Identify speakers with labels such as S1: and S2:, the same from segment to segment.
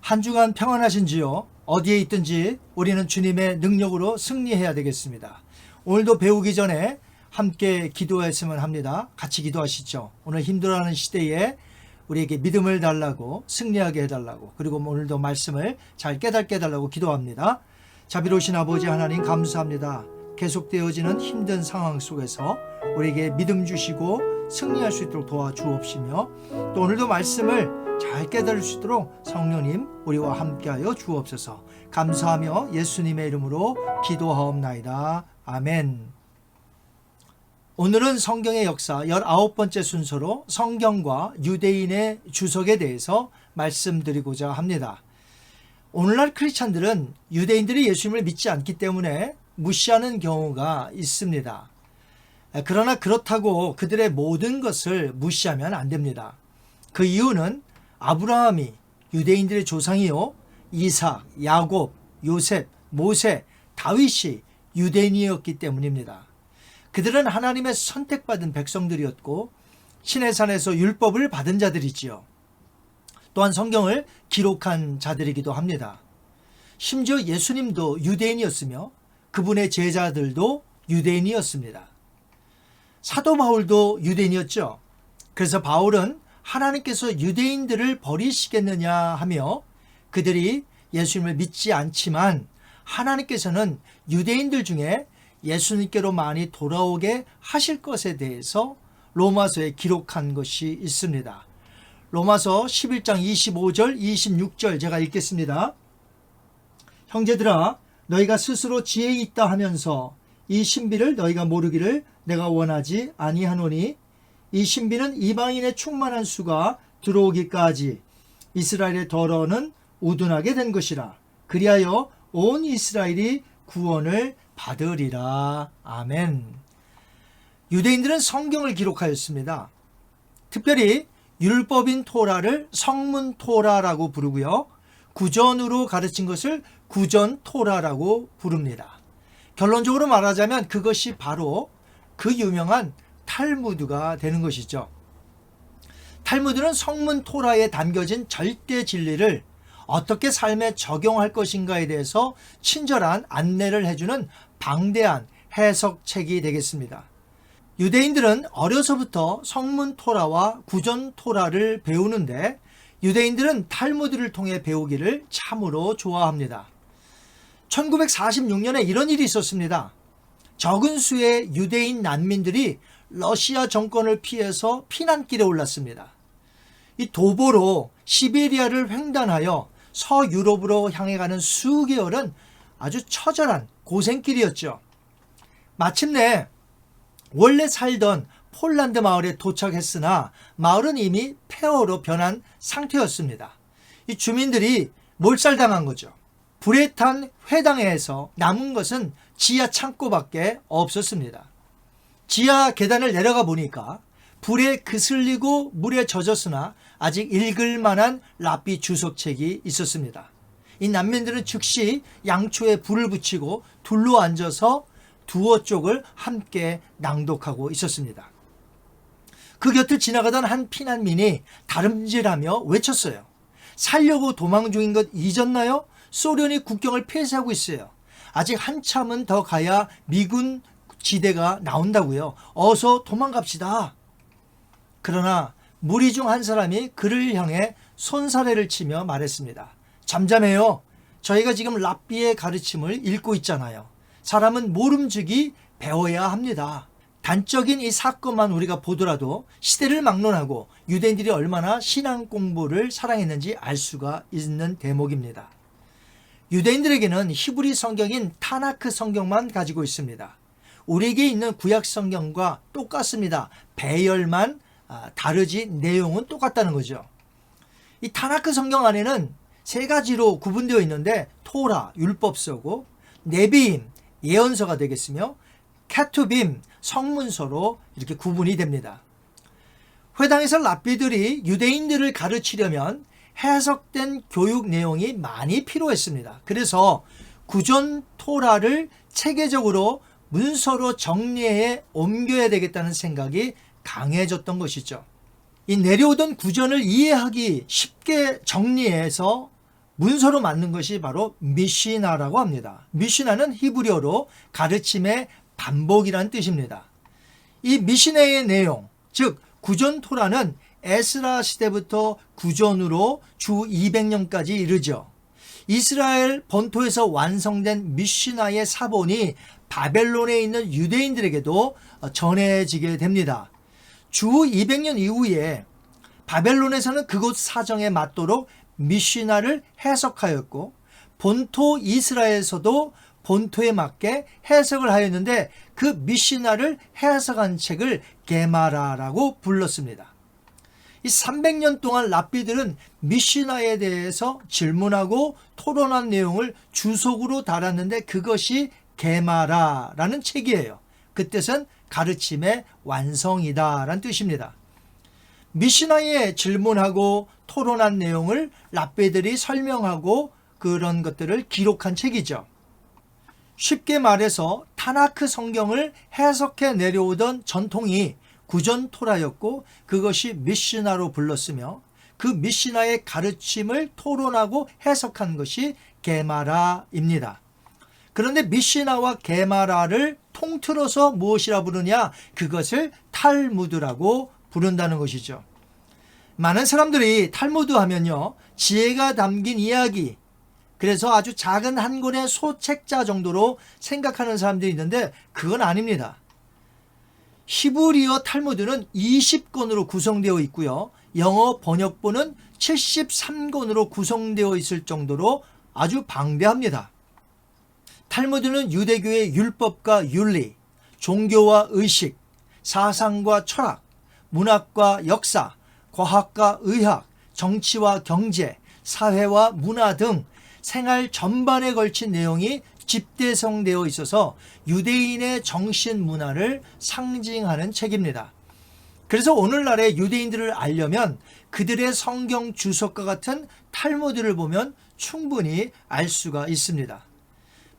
S1: 한 주간 평안하신지요? 어디에 있든지 우리는 주님의 능력으로 승리해야 되겠습니다. 오늘도 배우기 전에 함께 기도했으면 합니다. 같이 기도하시죠. 오늘 힘들어하는 시대에 우리에게 믿음을 달라고, 승리하게 해달라고, 그리고 오늘도 말씀을 잘 깨닫게 해달라고 기도합니다. 자비로우신 아버지 하나님 감사합니다. 계속되어지는 힘든 상황 속에서 우리에게 믿음 주시고 승리할 수 있도록 도와주옵시며, 또 오늘도 말씀을 잘 깨달을 수 있도록 성령님 우리와 함께하여 주옵소서. 감사하며 예수님의 이름으로 기도하옵나이다. 아멘. 오늘은 성경의 역사 19번째 순서로 성경과 유대인의 주석에 대해서 말씀드리고자 합니다. 오늘날 크리스찬들은 유대인들이 예수님을 믿지 않기 때문에 무시하는 경우가 있습니다. 그러나 그렇다고 그들의 모든 것을 무시하면 안 됩니다. 그 이유는 아브라함이 유대인들의 조상이요, 이삭, 야곱, 요셉, 모세, 다윗이 유대인이었기 때문입니다. 그들은 하나님의 선택받은 백성들이었고 시내산에서 율법을 받은 자들이지요. 또한 성경을 기록한 자들이기도 합니다. 심지어 예수님도 유대인이었으며 그분의 제자들도 유대인이었습니다. 사도 바울도 유대인이었죠. 그래서 바울은 하나님께서 유대인들을 버리시겠느냐 하며 그들이 예수님을 믿지 않지만 하나님께서는 유대인들 중에 예수님께로 많이 돌아오게 하실 것에 대해서 로마서에 기록한 것이 있습니다. 로마서 11장 25절 26절 제가 읽겠습니다. 형제들아, 너희가 스스로 지혜 있다 하면서 이 신비를 너희가 모르기를 내가 원하지 아니하노니, 이 신비는 이방인의 충만한 수가 들어오기까지 이스라엘의 덜어는 우둔하게 된 것이라. 그리하여 온 이스라엘이 구원을 받으리라. 아멘. 유대인들은 성경을 기록하였습니다. 특별히 율법인 토라를 성문 토라라고 부르고요, 구전으로 가르친 것을 구전 토라라고 부릅니다. 결론적으로 말하자면 그것이 바로 그 유명한 탈무드가 되는 것이죠. 탈무드는 성문 토라에 담겨진 절대 진리를 어떻게 삶에 적용할 것인가에 대해서 친절한 안내를 해주는 방대한 해석책이 되겠습니다. 유대인들은 어려서부터 성문 토라와 구전 토라를 배우는데 유대인들은 탈무드를 통해 배우기를 참으로 좋아합니다. 1946년에 이런 일이 있었습니다. 적은 수의 유대인 난민들이 러시아 정권을 피해서 피난길에 올랐습니다. 이 도보로 시베리아를 횡단하여 서유럽으로 향해 가는 수개월은 아주 처절한 고생길이었죠. 마침내 원래 살던 폴란드 마을에 도착했으나 마을은 이미 폐허로 변한 상태였습니다. 이 주민들이 몰살당한 거죠. 불에 탄 회당에서 남은 것은 지하 창고밖에 없었습니다. 지하 계단을 내려가 보니까 불에 그슬리고 물에 젖었으나 아직 읽을 만한 랍비 주석책이 있었습니다. 이 난민들은 즉시 양초에 불을 붙이고 둘러 앉아서 두어 쪽을 함께 낭독하고 있었습니다. 그 곁을 지나가던 한 피난민이 다름질하며 외쳤어요. 살려고 도망 중인 것 잊었나요? 소련이 국경을 폐쇄하고 있어요. 아직 한참은 더 가야 미군 지대가 나온다고요. 어서 도망갑시다. 그러나 무리 중 한 사람이 그를 향해 손사래를 치며 말했습니다. 잠잠해요. 저희가 지금 랍비의 가르침을 읽고 있잖아요. 사람은 모름지기 배워야 합니다. 단적인 이 사건만 우리가 보더라도 시대를 막론하고 유대인들이 얼마나 신앙 공부를 사랑했는지 알 수가 있는 대목입니다. 유대인들에게는 히브리 성경인 타나크 성경만 가지고 있습니다. 우리에게 있는 구약 성경과 똑같습니다. 배열만 다르지 내용은 똑같다는 거죠. 이 타나크 성경 안에는 세 가지로 구분되어 있는데 토라, 율법서고, 네비임, 예언서가 되겠으며, 케투빔, 성문서로 이렇게 구분이 됩니다. 회당에서 랍비들이 유대인들을 가르치려면 해석된 교육 내용이 많이 필요했습니다. 그래서 구전 토라를 체계적으로 문서로 정리해 옮겨야 되겠다는 생각이 강해졌던 것이죠. 이 내려오던 구전을 이해하기 쉽게 정리해서 문서로 만든 것이 바로 미시나라고 합니다. 미시나는 히브리어로 가르침의 반복이라는 뜻입니다. 이 미시나의 내용, 즉 구전 토라는 에스라 시대부터 구전으로 주 200년까지 이르죠. 이스라엘 본토에서 완성된 미시나의 사본이 바벨론에 있는 유대인들에게도 전해지게 됩니다. 주 200년 이후에 바벨론에서는 그곳 사정에 맞도록 미시나를 해석하였고, 본토 이스라엘에서도 본토에 맞게 해석을 하였는데, 그 미시나를 해석한 책을 게마라라고 불렀습니다. 이 300년 동안 랍비들은 미시나에 대해서 질문하고 토론한 내용을 주석으로 달았는데, 그것이 게마라라는 책이에요. 그 뜻은 가르침의 완성이다라는 뜻입니다. 미시나에 질문하고 토론한 내용을 랍비들이 설명하고 그런 것들을 기록한 책이죠. 쉽게 말해서 타나크 성경을 해석해 내려오던 전통이 구전 토라였고, 그것이 미시나로 불렀으며, 그 미시나의 가르침을 토론하고 해석한 것이 게마라입니다. 그런데 미시나와 게마라를 통틀어서 무엇이라 부르냐? 그것을 탈무드라고 부른다는 것이죠. 많은 사람들이 탈무드 하면요, 지혜가 담긴 이야기, 그래서 아주 작은 한 권의 소책자 정도로 생각하는 사람들이 있는데, 그건 아닙니다. 히브리어 탈무드는 20권으로 구성되어 있고요, 영어 번역본은 73권으로 구성되어 있을 정도로 아주 방대합니다. 탈무드는 유대교의 율법과 윤리, 종교와 의식, 사상과 철학, 문학과 역사, 과학과 의학, 정치와 경제, 사회와 문화 등 생활 전반에 걸친 내용이 집대성되어 있어서 유대인의 정신 문화를 상징하는 책입니다. 그래서 오늘날의 유대인들을 알려면 그들의 성경 주석과 같은 탈무드를 보면 충분히 알 수가 있습니다.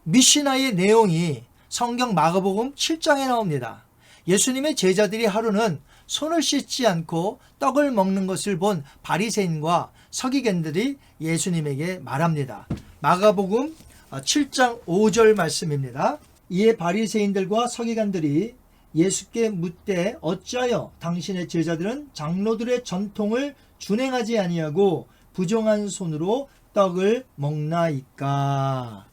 S1: 미시나의 내용이 성경 마가복음 7장에 나옵니다. 예수님의 제자들이 하루는 손을 씻지 않고 떡을 먹는 것을 본 바리새인과 서기관들이 예수님에게 말합니다. 마가복음 7장 5절 말씀입니다. 이에 바리새인들과 서기관들이 예수께 묻되 어찌하여 당신의 제자들은 장로들의 전통을 준행하지 아니하고 부정한 손으로 떡을 먹나이까?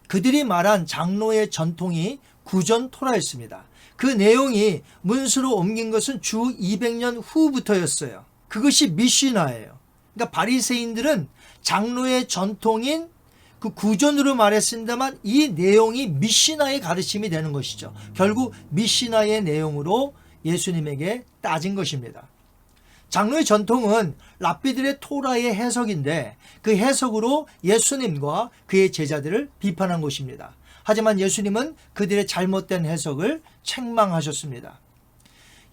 S1: 그들이 말한 장로의 전통이 구전 토라였습니다. 그 내용이 문수로 옮긴 것은 주 200년 후부터였어요. 그것이 미시나예요. 그러니까 바리새인들은 장로의 전통인 그 구전으로 말했습니다만, 이 내용이 미시나의 가르침이 되는 것이죠. 결국 미시나의 내용으로 예수님에게 따진 것입니다. 장로의 전통은 랍비들의 토라의 해석인데, 그 해석으로 예수님과 그의 제자들을 비판한 것입니다. 하지만 예수님은 그들의 잘못된 해석을 책망하셨습니다.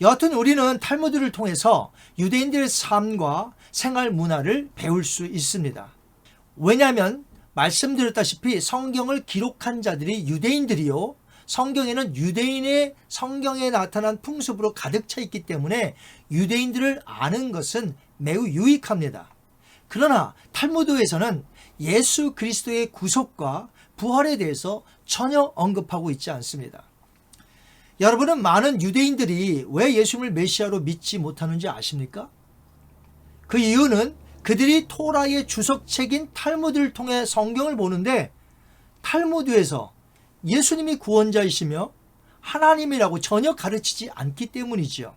S1: 여하튼 우리는 탈무드를 통해서 유대인들의 삶과 생활 문화를 배울 수 있습니다. 왜냐하면 말씀드렸다시피 성경을 기록한 자들이 유대인들이요, 성경에는 유대인의 성경에 나타난 풍습으로 가득 차 있기 때문에 유대인들을 아는 것은 매우 유익합니다. 그러나 탈무드에서는 예수 그리스도의 구속과 부활에 대해서 전혀 언급하고 있지 않습니다. 여러분은 많은 유대인들이 왜 예수님을 메시아로 믿지 못하는지 아십니까? 그 이유는 그들이 토라의 주석책인 탈무드를 통해 성경을 보는데, 탈무드에서 예수님이 구원자이시며 하나님이라고 전혀 가르치지 않기 때문이지요.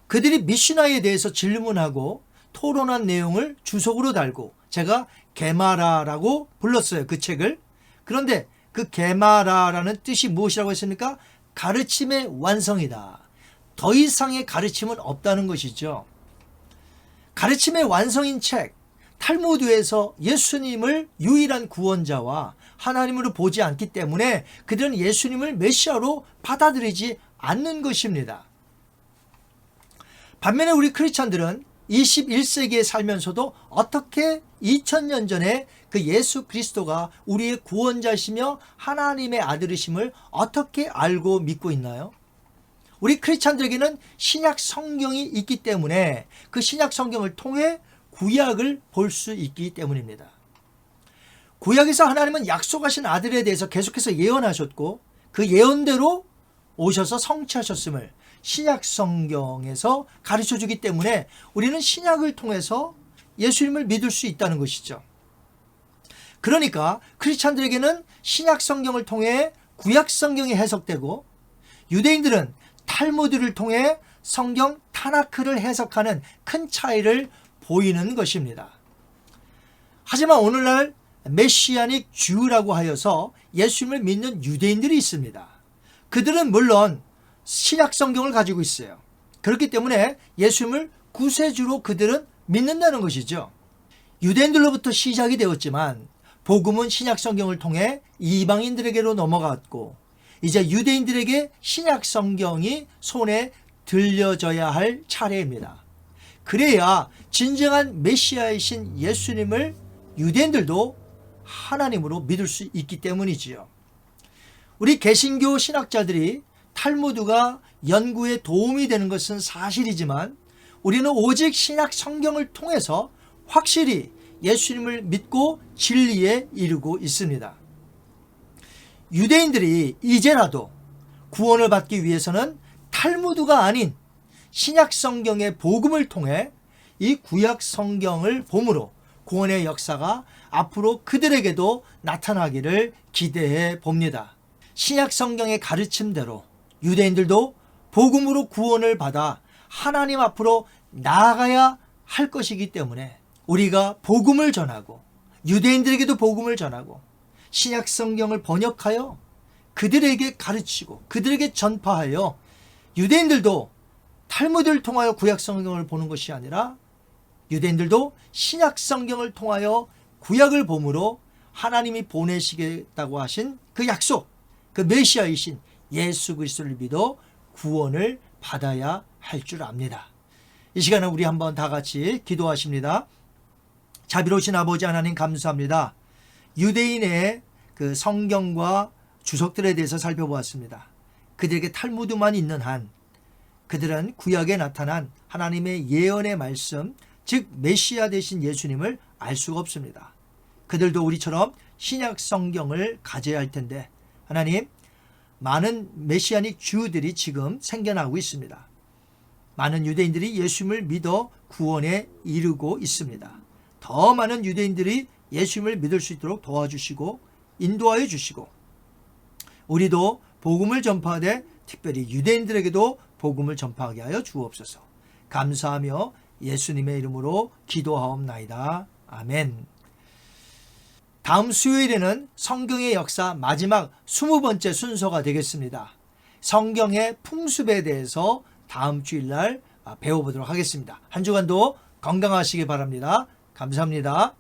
S1: 그들이 미시나에 대해서 질문하고 토론한 내용을 주석으로 달고, 제가 게마라라고 불렀어요, 그 책을. 그런데 그 게마라라는 뜻이 무엇이라고 했습니까? 가르침의 완성이다. 더 이상의 가르침은 없다는 것이죠. 가르침의 완성인 책 탈무드에서 예수님을 유일한 구원자와 하나님으로 보지 않기 때문에 그들은 예수님을 메시아로 받아들이지 않는 것입니다. 반면에 우리 크리스찬들은 21세기에 살면서도 어떻게 2000년 전에 그 예수 그리스도가 우리의 구원자시며 하나님의 아들이심을 어떻게 알고 믿고 있나요? 우리 크리스찬들에게는 신약 성경이 있기 때문에 그 신약 성경을 통해 구약을 볼 수 있기 때문입니다. 구약에서 하나님은 약속하신 아들에 대해서 계속해서 예언하셨고 그 예언대로 오셔서 성취하셨음을 신약 성경에서 가르쳐 주기 때문에 우리는 신약을 통해서 예수님을 믿을 수 있다는 것이죠. 그러니까 크리스찬들에게는 신약 성경을 통해 구약 성경이 해석되고 유대인들은 탈무드를 통해 성경 타나크를 해석하는 큰 차이를 보이는 것입니다. 하지만 오늘날 메시아닉 주라고 하여서 예수님을 믿는 유대인들이 있습니다. 그들은 물론 신약 성경을 가지고 있어요. 그렇기 때문에 예수님을 구세주로 그들은 믿는다는 것이죠. 유대인들로부터 시작이 되었지만 복음은 신약 성경을 통해 이방인들에게로 넘어갔고 이제 유대인들에게 신약 성경이 손에 들려져야 할 차례입니다. 그래야 진정한 메시아이신 예수님을 유대인들도 하나님으로 믿을 수 있기 때문이지요. 우리 개신교 신학자들이 탈무드가 연구에 도움이 되는 것은 사실이지만 우리는 오직 신약 성경을 통해서 확실히 예수님을 믿고 진리에 이르고 있습니다. 유대인들이 이제라도 구원을 받기 위해서는 탈무드가 아닌 신약 성경의 복음을 통해 이 구약 성경을 봄으로 구원의 역사가 앞으로 그들에게도 나타나기를 기대해 봅니다. 신약 성경의 가르침대로 유대인들도 복음으로 구원을 받아 하나님 앞으로 나아가야 할 것이기 때문에 우리가 복음을 전하고 유대인들에게도 복음을 전하고 신약 성경을 번역하여 그들에게 가르치고 그들에게 전파하여 유대인들도 탈무드를 통하여 구약 성경을 보는 것이 아니라 유대인들도 신약 성경을 통하여 구약을 봄으로 하나님이 보내시겠다고 하신 그 약속, 그 메시아이신 예수 그리스도를 믿어 구원을 받아야 할 줄 압니다. 이 시간에 우리 한번 다 같이 기도하십니다. 자비로우신 아버지 하나님 감사합니다. 유대인의 그 성경과 주석들에 대해서 살펴보았습니다. 그들에게 탈무드만 있는 한 그들은 구약에 나타난 하나님의 예언의 말씀, 즉 메시아 되신 예수님을 알 수가 없습니다. 그들도 우리처럼 신약 성경을 가져야 할 텐데 하나님, 많은 메시아닉 주들이 지금 생겨나고 있습니다. 많은 유대인들이 예수님을 믿어 구원에 이르고 있습니다. 더 많은 유대인들이 예수님을 믿을 수 있도록 도와주시고 인도하여 주시고 우리도 복음을 전파하되 특별히 유대인들에게도 복음을 전파하게 하여 주옵소서. 감사하며 예수님의 이름으로 기도하옵나이다. 아멘. 다음 수요일에는 성경의 역사 마지막 20번째 순서가 되겠습니다. 성경의 풍습에 대해서 다음 주일날 배워보도록 하겠습니다. 한 주간도 건강하시기 바랍니다. 감사합니다.